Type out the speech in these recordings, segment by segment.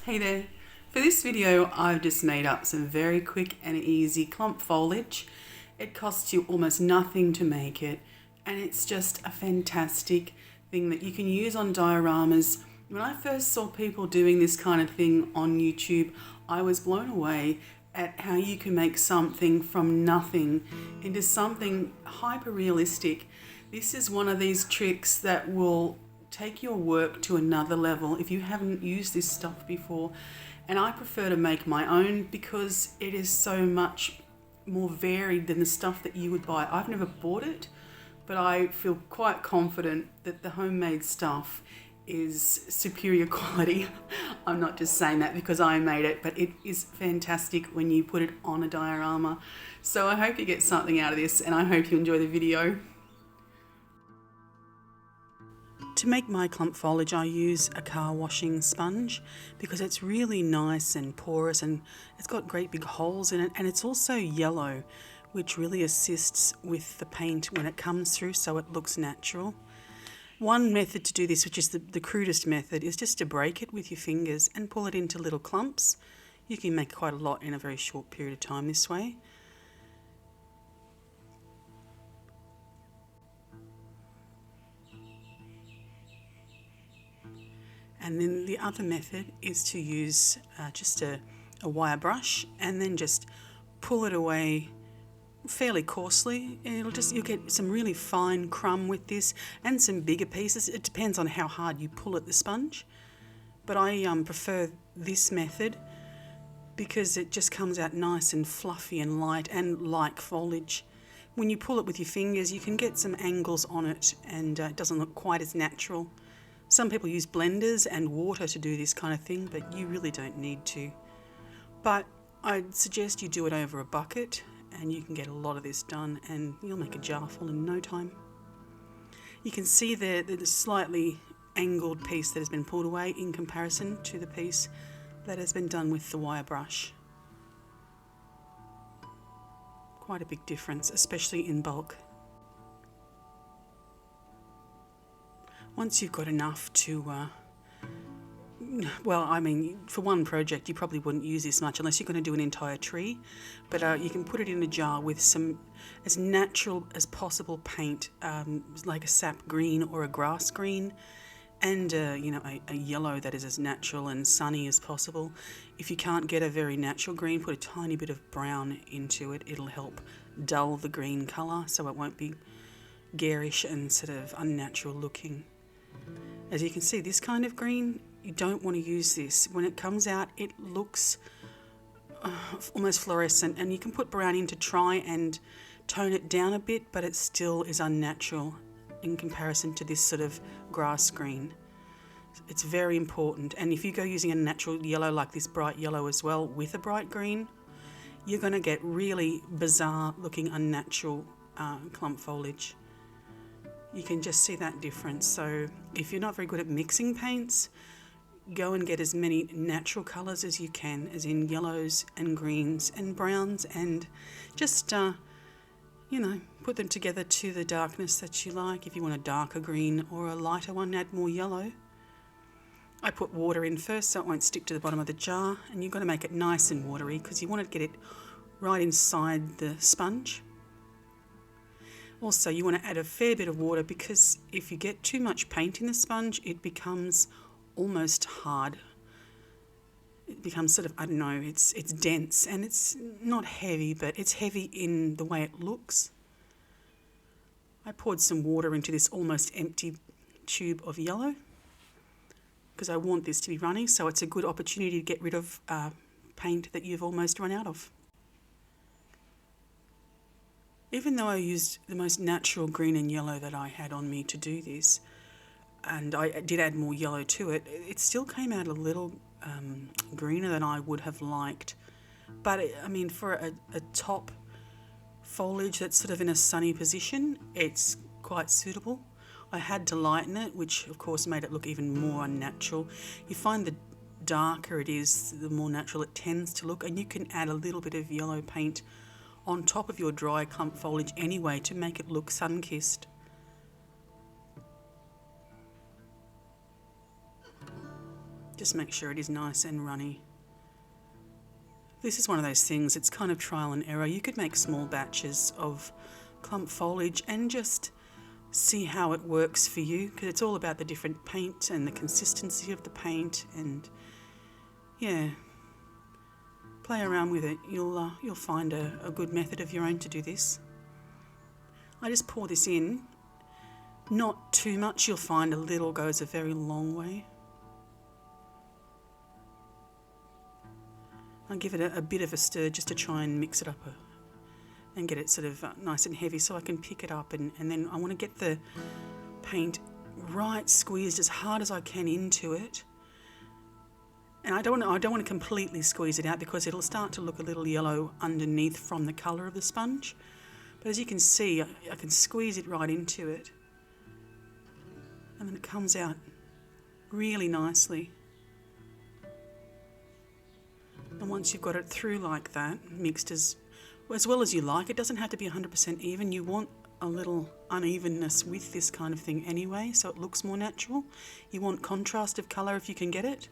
Hey there. For this video, I've just made up some very quick and easy clump foliage. It costs you almost nothing to make it, and it's just a fantastic thing that you can use on dioramas. When I first saw people doing this kind of thing on YouTube, I was blown away at how you can make something from nothing into something hyper realistic. This is one of these tricks that will take your work to another level if you haven't used this stuff before. And I prefer to make my own because it is so much more varied than the stuff that you would buy. I've never bought it, but I feel quite confident that the homemade stuff is superior quality. I'm not just saying that because I made it, but it is fantastic when you put it on a diorama. So I hope you get something out of this, and I hope you enjoy the video. To make my clump foliage, I use a car washing sponge because it's really nice and porous, and it's got great big holes in it, and it's also yellow, which really assists with the paint when it comes through so it looks natural. One method to do this, which is the crudest method, is just to break it with your fingers and pull it into little clumps. You can make quite a lot in a very short period of time this way. And then the other method is to use just a wire brush and then just pull it away fairly coarsely. You'll get some really fine crumb with this and some bigger pieces. It depends on how hard you pull at the sponge. But I prefer this method because it just comes out nice and fluffy and light and like foliage. When you pull it with your fingers, you can get some angles on it, and it doesn't look quite as natural. Some people use blenders and water to do this kind of thing, but you really don't need to. But I'd suggest you do it over a bucket, and you can get a lot of this done, and you'll make a jar full in no time. You can see there the slightly angled piece that has been pulled away in comparison to the piece that has been done with the wire brush. Quite a big difference, especially in bulk. Once you've got enough to, for one project you probably wouldn't use this much unless you're going to do an entire tree, but you can put it in a jar with some as natural as possible paint, like a sap green or a grass green, and a yellow that is as natural and sunny as possible. If you can't get a very natural green, put a tiny bit of brown into it. It'll help dull the green colour so it won't be garish and sort of unnatural looking. As you can see, this kind of green, you don't want to use this. When it comes out, it looks almost fluorescent, and you can put brown in to try and tone it down a bit, but it still is unnatural in comparison to this sort of grass green. It's very important, and if you go using a natural yellow like this bright yellow as well with a bright green, you're going to get really bizarre looking unnatural clump foliage. You can just see that difference. So if you're not very good at mixing paints, go and get as many natural colours as you can, as in yellows and greens and browns, and just, put them together to the darkness that you like. If you want a darker green or a lighter one, add more yellow. I put water in first so it won't stick to the bottom of the jar, and you've got to make it nice and watery because you want to get it right inside the sponge. Also, you want to add a fair bit of water because if you get too much paint in the sponge, it becomes almost hard. It becomes sort of, it's dense, and it's not heavy, but it's heavy in the way it looks. I poured some water into this almost empty tube of yellow because I want this to be running, so it's a good opportunity to get rid of paint that you've almost run out of. Even though I used the most natural green and yellow that I had on me to do this, and I did add more yellow to it, it still came out a little greener than I would have liked. But for a top foliage that's sort of in a sunny position, it's quite suitable. I had to lighten it, which of course made it look even more unnatural. You find the darker it is, the more natural it tends to look, and you can add a little bit of yellow paint on top of your dry clump foliage anyway to make it look sun-kissed. Just make sure it is nice and runny. This is one of those things, it's kind of trial and error. You could make small batches of clump foliage and just see how it works for you, because it's all about the different paint and the consistency of the paint, and yeah, play around with it. You'll find a good method of your own to do this. I just pour this in, not too much. You'll find a little goes a very long way. I'll give it a bit of a stir just to try and mix it up and get it sort of nice and heavy so I can pick it up, and then I want to get the paint right squeezed as hard as I can into it. And I don't want to completely squeeze it out because it'll start to look a little yellow underneath from the colour of the sponge. But as you can see, I can squeeze it right into it, and then it comes out really nicely. And once you've got it through like that, mixed as well as you like, it doesn't have to be 100% even. You want a little unevenness with this kind of thing anyway, so it looks more natural. You want contrast of colour if you can get it.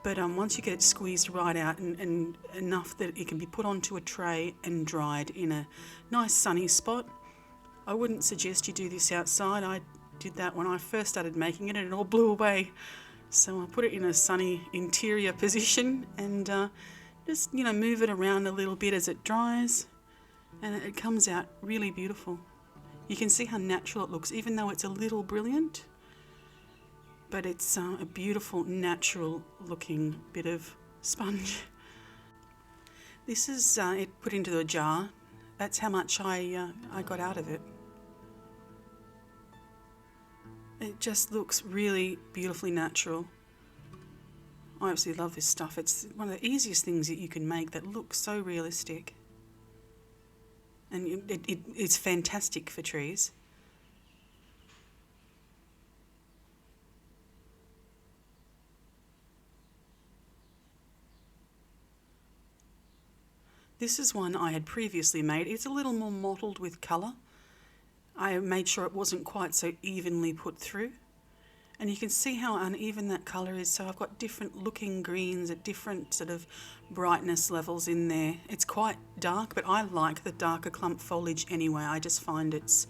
But once you get it squeezed right out and enough that it can be put onto a tray and dried in a nice sunny spot, I wouldn't suggest you do this outside. I did that when I first started making it and it all blew away. So I put it in a sunny interior position and just, move it around a little bit as it dries, and it comes out really beautiful. You can see how natural it looks, even though it's a little brilliant, but it's a beautiful, natural looking bit of sponge. This is it put into a jar. That's how much I got out of it. It just looks really beautifully natural. I absolutely love this stuff. It's one of the easiest things that you can make that looks so realistic. And it's fantastic for trees. This is one I had previously made. It's a little more mottled with colour. I made sure it wasn't quite so evenly put through. And you can see how uneven that colour is. So I've got different looking greens at different sort of brightness levels in there. It's quite dark, but I like the darker clump foliage anyway. I just find it's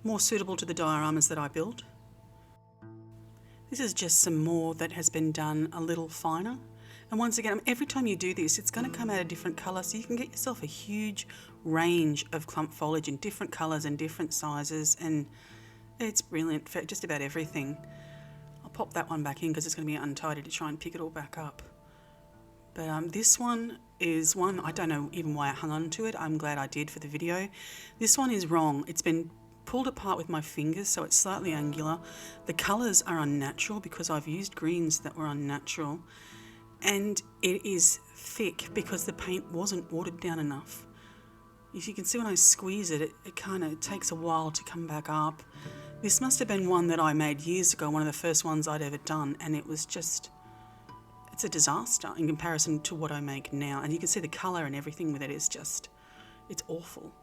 more suitable to the dioramas that I build. This is just some more that has been done a little finer. And once again, every time you do this, it's going to come out a different colour, so you can get yourself a huge range of clump foliage in different colours and different sizes, and it's brilliant for just about everything. I'll pop that one back in because it's going to be untidy to try and pick it all back up. But this one is one, I don't know even why I hung on to it. I'm glad I did for the video. This one is wrong. It's been pulled apart with my fingers, so it's slightly angular. The colours are unnatural because I've used greens that were unnatural. And it is thick because the paint wasn't watered down enough. As you can see when I squeeze it, it kind of takes a while to come back up. This must have been one that I made years ago, one of the first ones I'd ever done, and it was just, it's a disaster in comparison to what I make now. And you can see the colour and everything with it is just, it's awful.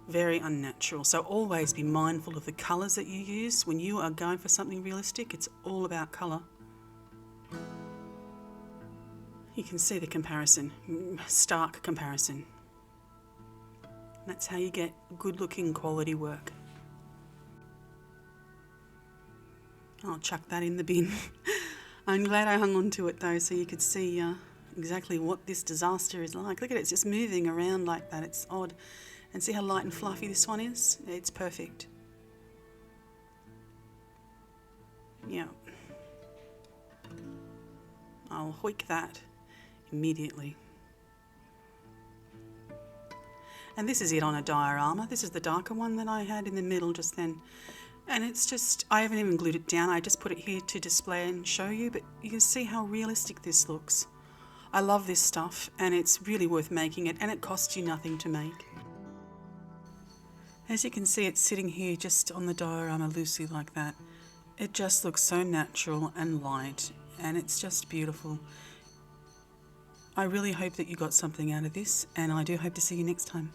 Very unnatural. So always be mindful of the colours that you use. When you are going for something realistic, it's all about colour. You can see the comparison, stark comparison. That's how you get good looking quality work. I'll chuck that in the bin. I'm glad I hung on to it though, so you could see exactly what this disaster is like. Look at it, it's just moving around like that, it's odd. And see how light and fluffy this one is? It's perfect. Yeah. I'll hoik that immediately. And this is it on a diorama. This is the darker one that I had in the middle just then. And it's just, I haven't even glued it down. I just put it here to display and show you, but you can see how realistic this looks. I love this stuff and it's really worth making it, and it costs you nothing to make. As you can see, it's sitting here just on the diorama loosely like that. It just looks so natural and light, and it's just beautiful. I really hope that you got something out of this, and I do hope to see you next time.